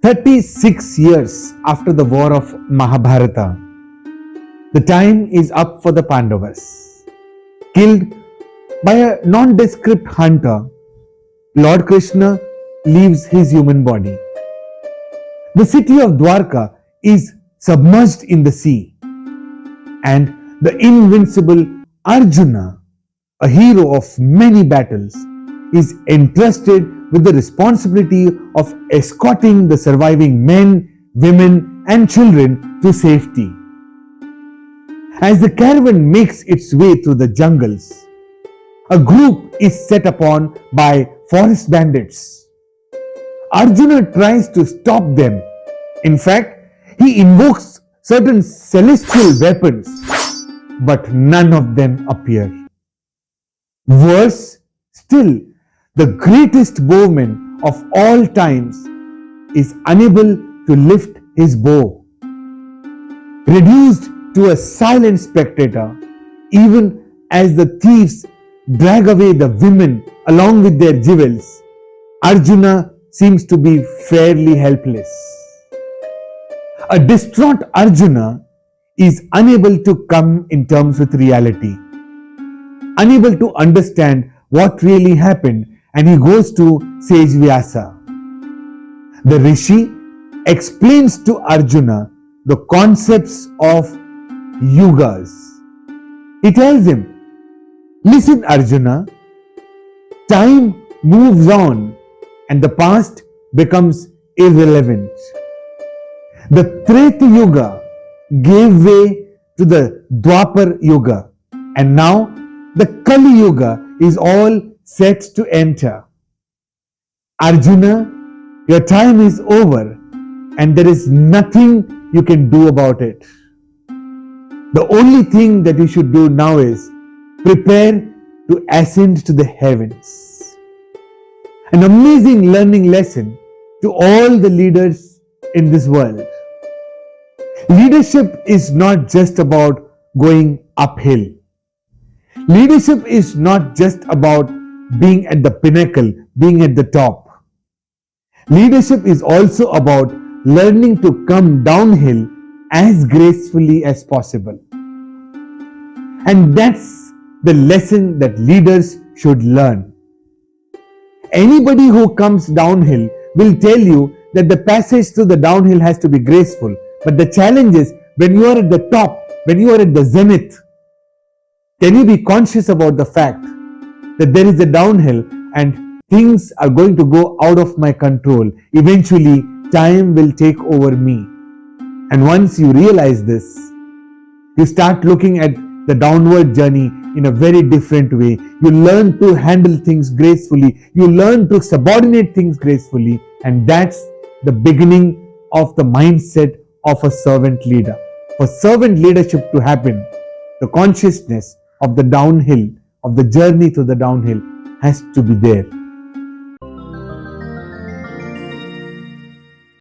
36 years after the war of Mahabharata, the time is up for the Pandavas. Killed by a nondescript hunter, Lord Krishna leaves his human body. The city of Dwarka is submerged in the sea, and the invincible Arjuna, a hero of many battles, is entrusted with the responsibility of escorting the surviving men, women, and children to safety. As the caravan makes its way through the jungles, a group is set upon by forest bandits. Arjuna tries to stop them. In fact, he invokes certain celestial weapons, but none of them appear. Worse still, the greatest bowman of all times is unable to lift his bow. Reduced to a silent spectator, even as the thieves drag away the women along with their jewels, Arjuna seems to be fairly helpless. A distraught Arjuna is unable to come in terms with reality, unable to understand what really happened, and he goes to sage Vyasa. The Rishi explains to Arjuna the concepts of yugas. He tells him, "Listen, Arjuna, time moves on and the past becomes irrelevant. The Treta Yuga gave way to the Dwapar Yuga, and now the Kali Yuga is all set to enter. Arjuna, your time is over and there is nothing you can do about it. The only thing that you should do now is prepare to ascend to the heavens." An amazing learning lesson to all the leaders in this world. Leadership is not just about going uphill. Leadership is not just about being at the pinnacle, being at the top. Leadership is also about learning to come downhill as gracefully as possible. And that's the lesson that leaders should learn. Anybody who comes downhill will tell you that the passage through the downhill has to be graceful. But the challenge is, when you are at the top, when you are at the zenith, can you be conscious about the fact that there is a downhill and things are going to go out of my control? Eventually, time will take over me. And once you realize this, you start looking at the downward journey in a very different way. You learn to handle things gracefully. You learn to subordinate things gracefully. And that's the beginning of the mindset of a servant leader. For servant leadership to happen, the consciousness of the downhill, of the journey to the downhill, has to be there.